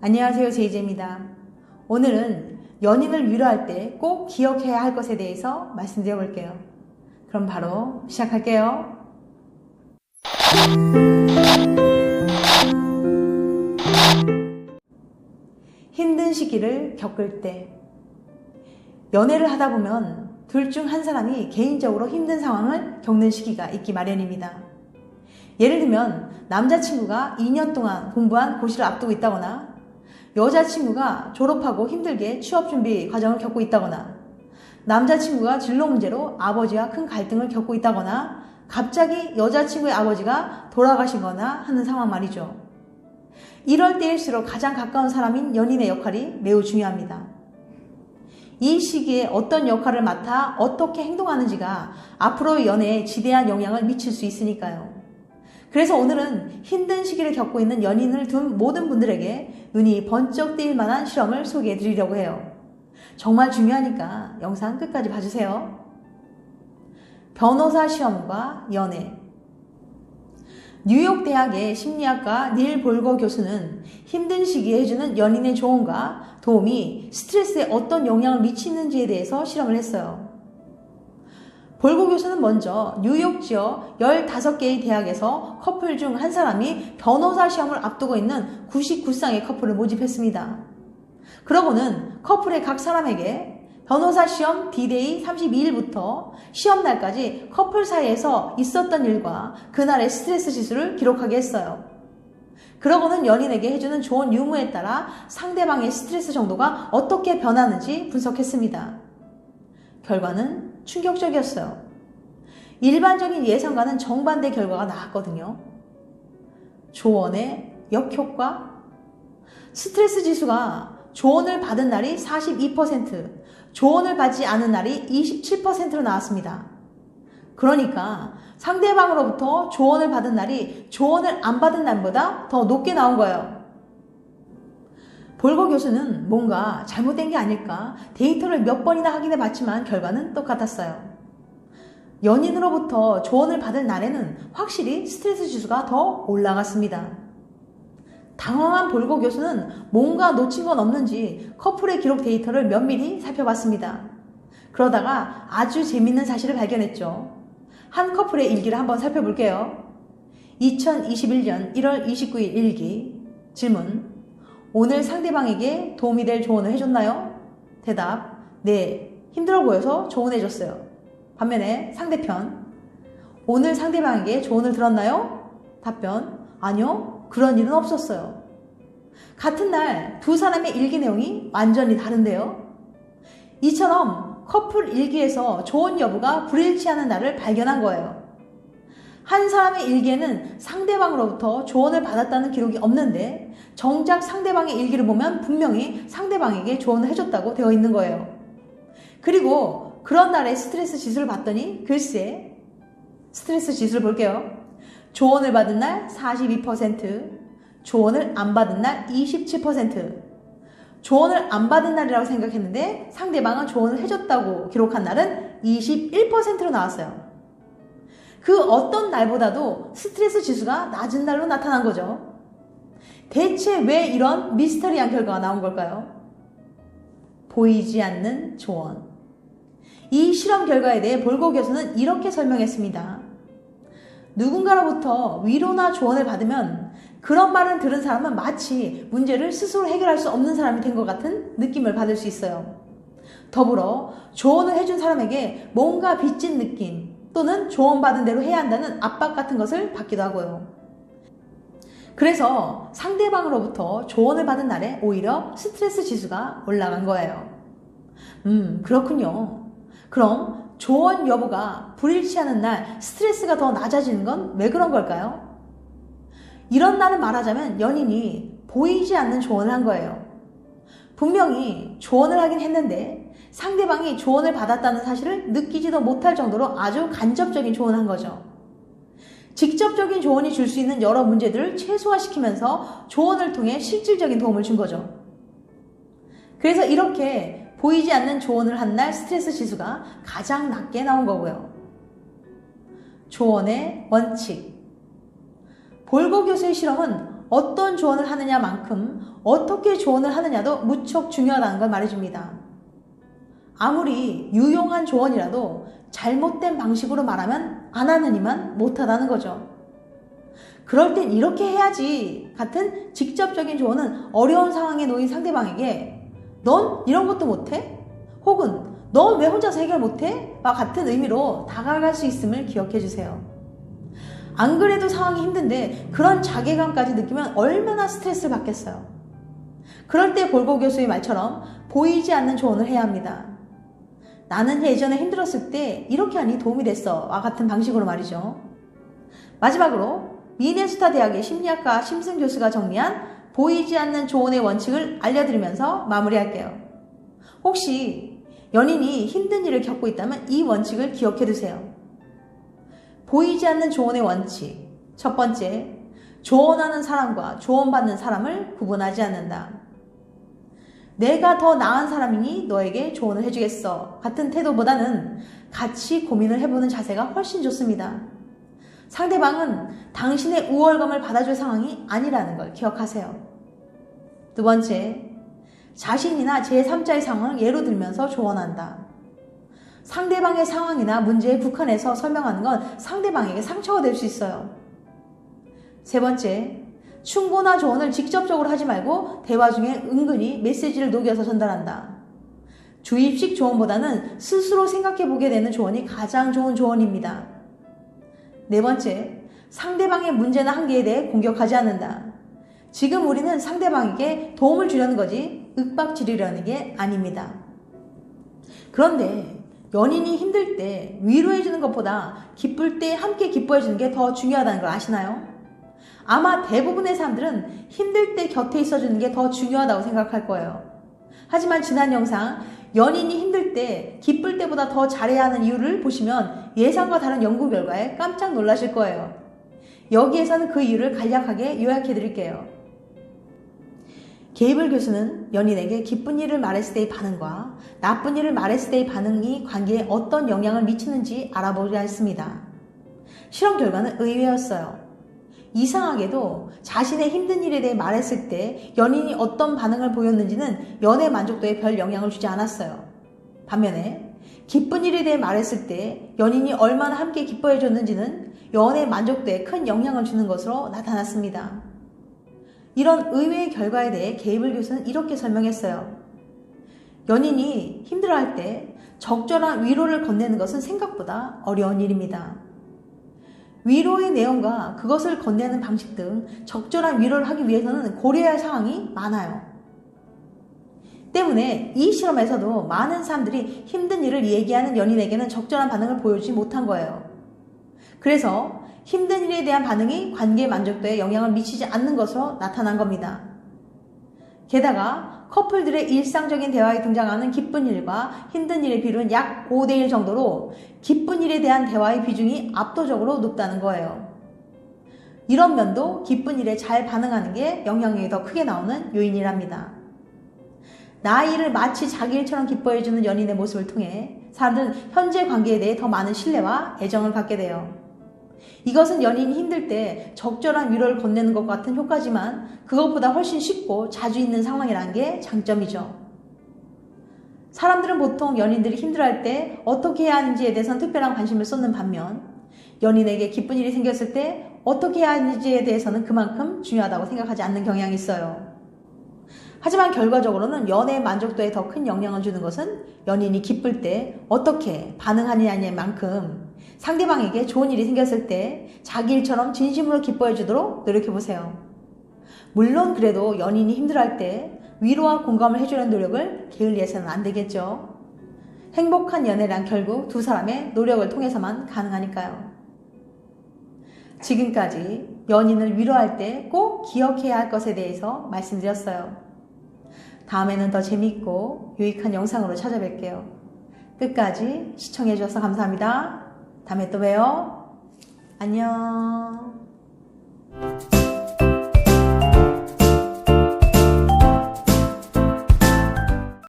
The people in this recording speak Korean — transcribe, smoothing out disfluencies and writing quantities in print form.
안녕하세요, 제이제입니다. 오늘은 연인을 위로할 때 꼭 기억해야 할 것에 대해서 말씀드려 볼게요. 그럼 바로 시작할게요. 힘든 시기를 겪을 때, 연애를 하다 보면 둘 중 한 사람이 개인적으로 힘든 상황을 겪는 시기가 있기 마련입니다. 예를 들면 남자친구가 2년 동안 공부한 고시를 앞두고 있다거나, 여자친구가 졸업하고 힘들게 취업준비 과정을 겪고 있다거나, 남자친구가 진로 문제로 아버지와 큰 갈등을 겪고 있다거나, 갑자기 여자친구의 아버지가 돌아가시거나 하는 상황 말이죠. 이럴 때일수록 가장 가까운 사람인 연인의 역할이 매우 중요합니다. 이 시기에 어떤 역할을 맡아 어떻게 행동하는지가 앞으로의 연애에 지대한 영향을 미칠 수 있으니까요. 그래서 오늘은 힘든 시기를 겪고 있는 연인을 둔 모든 분들에게 눈이 번쩍 뜨일 만한 실험을 소개해 드리려고 해요. 정말 중요하니까 영상 끝까지 봐주세요. 변호사 시험과 연애. 뉴욕 대학의 심리학과 닐 볼거 교수는 힘든 시기에 해주는 연인의 조언과 도움이 스트레스에 어떤 영향을 미치는지에 대해서 실험을 했어요. 볼거 교수는 먼저 뉴욕 지역 15개의 대학에서 커플 중 한 사람이 변호사 시험을 앞두고 있는 99쌍의 커플을 모집했습니다. 그러고는 커플의 각 사람에게 변호사 시험 D-Day 32일부터 시험 날까지 커플 사이에서 있었던 일과 그날의 스트레스 지수를 기록하게 했어요. 그러고는 연인에게 해주는 조언 유무에 따라 상대방의 스트레스 정도가 어떻게 변하는지 분석했습니다. 결과는 충격적이었어요. 일반적인 예상과는 정반대 결과가 나왔거든요. 조언의 역효과. 스트레스 지수가 조언을 받은 날이 42%, 조언을 받지 않은 날이 27%로 나왔습니다. 그러니까 상대방으로부터 조언을 받은 날이 조언을 안 받은 날보다 더 높게 나온 거예요. 볼거 교수는 뭔가 잘못된 게 아닐까 데이터를 몇 번이나 확인해 봤지만 결과는 똑같았어요. 연인으로부터 조언을 받을 날에는 확실히 스트레스 지수가 더 올라갔습니다. 당황한 볼거 교수는 뭔가 놓친 건 없는지 커플의 기록 데이터를 면밀히 살펴봤습니다. 그러다가 아주 재밌는 사실을 발견했죠. 한 커플의 일기를 한번 살펴볼게요. 2021년 1월 29일 일기. 질문: 오늘 상대방에게 도움이 될 조언을 해줬나요? 대답: 네, 힘들어 보여서 조언해줬어요. 반면에 상대편: 오늘 상대방에게 조언을 들었나요? 답변: 아니요, 그런 일은 없었어요. 같은 날 두 사람의 일기 내용이 완전히 다른데요. 이처럼 커플 일기에서 조언 여부가 불일치하는 날을 발견한 거예요. 한 사람의 일기에는 상대방으로부터 조언을 받았다는 기록이 없는데 정작 상대방의 일기를 보면 분명히 상대방에게 조언을 해줬다고 되어 있는 거예요. 그리고 그런 날의 스트레스 지수를 봤더니 글쎄, 스트레스 지수를 볼게요. 조언을 받은 날 42%, 조언을 안 받은 날 27%. 조언을 안 받은 날이라고 생각했는데 상대방은 조언을 해줬다고 기록한 날은 21%로 나왔어요. 그 어떤 날보다도 스트레스 지수가 낮은 날로 나타난 거죠. 대체 왜 이런 미스터리한 결과가 나온 걸까요? 보이지 않는 조언. 이 실험 결과에 대해 볼거 교수는 이렇게 설명했습니다. 누군가로부터 위로나 조언을 받으면 그런 말을 들은 사람은 마치 문제를 스스로 해결할 수 없는 사람이 된 것 같은 느낌을 받을 수 있어요. 더불어 조언을 해준 사람에게 뭔가 빚진 느낌 또는 조언받은 대로 해야 한다는 압박 같은 것을 받기도 하고요. 그래서 상대방으로부터 조언을 받은 날에 오히려 스트레스 지수가 올라간 거예요. 그렇군요. 그럼 조언 여부가 불일치하는 날 스트레스가 더 낮아지는 건 왜 그런 걸까요? 이런 날은 말하자면 연인이 보이지 않는 조언을 한 거예요. 분명히 조언을 하긴 했는데 상대방이 조언을 받았다는 사실을 느끼지도 못할 정도로 아주 간접적인 조언을 한 거죠. 직접적인 조언이 줄 수 있는 여러 문제들을 최소화시키면서 조언을 통해 실질적인 도움을 준 거죠. 그래서 이렇게 보이지 않는 조언을 한 날 스트레스 지수가 가장 낮게 나온 거고요. 조언의 원칙. 볼거 교수의 실험은 어떤 조언을 하느냐만큼 어떻게 조언을 하느냐도 무척 중요하다는 걸 말해줍니다. 아무리 유용한 조언이라도 잘못된 방식으로 말하면 안 하느니만 못하다는 거죠. 그럴 땐 이렇게 해야지 같은 직접적인 조언은 어려운 상황에 놓인 상대방에게 넌 이런 것도 못해? 혹은 넌 왜 혼자서 해결 못해? 와 같은 의미로 다가갈 수 있음을 기억해 주세요. 안 그래도 상황이 힘든데 그런 자괴감까지 느끼면 얼마나 스트레스를 받겠어요. 그럴 때 볼고 교수의 말처럼 보이지 않는 조언을 해야 합니다. 나는 예전에 힘들었을 때 이렇게 하니 도움이 됐어 와 같은 방식으로 말이죠. 마지막으로 미네소타 대학의 심리학과 심슨 교수가 정리한 보이지 않는 조언의 원칙을 알려드리면서 마무리할게요. 혹시 연인이 힘든 일을 겪고 있다면 이 원칙을 기억해 두세요. 보이지 않는 조언의 원칙. 첫 번째, 조언하는 사람과 조언받는 사람을 구분하지 않는다. 내가 더 나은 사람이니 너에게 조언을 해주겠어 같은 태도보다는 같이 고민을 해보는 자세가 훨씬 좋습니다. 상대방은 당신의 우월감을 받아줄 상황이 아니라는 걸 기억하세요. 두 번째, 자신이나 제3자의 상황을 예로 들면서 조언한다. 상대방의 상황이나 문제에 국한해서 설명하는 건 상대방에게 상처가 될 수 있어요. 세 번째, 충고나 조언을 직접적으로 하지 말고 대화 중에 은근히 메시지를 녹여서 전달한다. 주입식 조언보다는 스스로 생각해보게 되는 조언이 가장 좋은 조언입니다. 네 번째, 상대방의 문제나 한계에 대해 공격하지 않는다. 지금 우리는 상대방에게 도움을 주려는 거지 윽박지르려는 게 아닙니다. 그런데 연인이 힘들 때 위로해주는 것보다 기쁠 때 함께 기뻐해주는 게 더 중요하다는 걸 아시나요? 아마 대부분의 사람들은 힘들 때 곁에 있어주는 게 더 중요하다고 생각할 거예요. 하지만 지난 영상 연인이 힘들 때 기쁠 때보다 더 잘해야 하는 이유를 보시면 예상과 다른 연구 결과에 깜짝 놀라실 거예요. 여기에서는 그 이유를 간략하게 요약해 드릴게요. 게이블 교수는 연인에게 기쁜 일을 말했을 때의 반응과 나쁜 일을 말했을 때의 반응이 관계에 어떤 영향을 미치는지 알아보려 했습니다. 실험 결과는 의외였어요. 이상하게도 자신의 힘든 일에 대해 말했을 때 연인이 어떤 반응을 보였는지는 연애 만족도에 별 영향을 주지 않았어요. 반면에 기쁜 일에 대해 말했을 때 연인이 얼마나 함께 기뻐해 줬는지는 연애 만족도에 큰 영향을 주는 것으로 나타났습니다. 이런 의외의 결과에 대해 게이블 교수는 이렇게 설명했어요. 연인이 힘들어할 때 적절한 위로를 건네는 것은 생각보다 어려운 일입니다. 위로의 내용과 그것을 건네는 방식 등 적절한 위로를 하기 위해서는 고려해야 할 상황이 많아요. 때문에 이 실험에서도 많은 사람들이 힘든 일을 얘기하는 연인에게는 적절한 반응을 보여주지 못한 거예요. 그래서 힘든 일에 대한 반응이 관계 만족도에 영향을 미치지 않는 것으로 나타난 겁니다. 게다가 커플들의 일상적인 대화에 등장하는 기쁜 일과 힘든 일의 비율은 약 5대1 정도로 기쁜 일에 대한 대화의 비중이 압도적으로 높다는 거예요. 이런 면도 기쁜 일에 잘 반응하는 게 영향력이 더 크게 나오는 요인이랍니다. 나의 일을 마치 자기 일처럼 기뻐해주는 연인의 모습을 통해 사람들은 현재 관계에 대해 더 많은 신뢰와 애정을 갖게 돼요. 이것은 연인이 힘들 때 적절한 위로를 건네는 것 같은 효과지만 그것보다 훨씬 쉽고 자주 있는 상황이라는 게 장점이죠. 사람들은 보통 연인들이 힘들어할 때 어떻게 해야 하는지에 대해서는 특별한 관심을 쏟는 반면 연인에게 기쁜 일이 생겼을 때 어떻게 해야 하는지에 대해서는 그만큼 중요하다고 생각하지 않는 경향이 있어요. 하지만 결과적으로는 연애 만족도에 더 큰 영향을 주는 것은 연인이 기쁠 때 어떻게 반응하느냐의 만큼 상대방에게 좋은 일이 생겼을 때 자기 일처럼 진심으로 기뻐해 주도록 노력해보세요. 물론 그래도 연인이 힘들어할 때 위로와 공감을 해주려는 노력을 게을리해서는 안 되겠죠. 행복한 연애란 결국 두 사람의 노력을 통해서만 가능하니까요. 지금까지 연인을 위로할 때 꼭 기억해야 할 것에 대해서 말씀드렸어요. 다음에는 더 재밌고 유익한 영상으로 찾아뵐게요. 끝까지 시청해주셔서 감사합니다. 다음에 또 봬요. 안녕.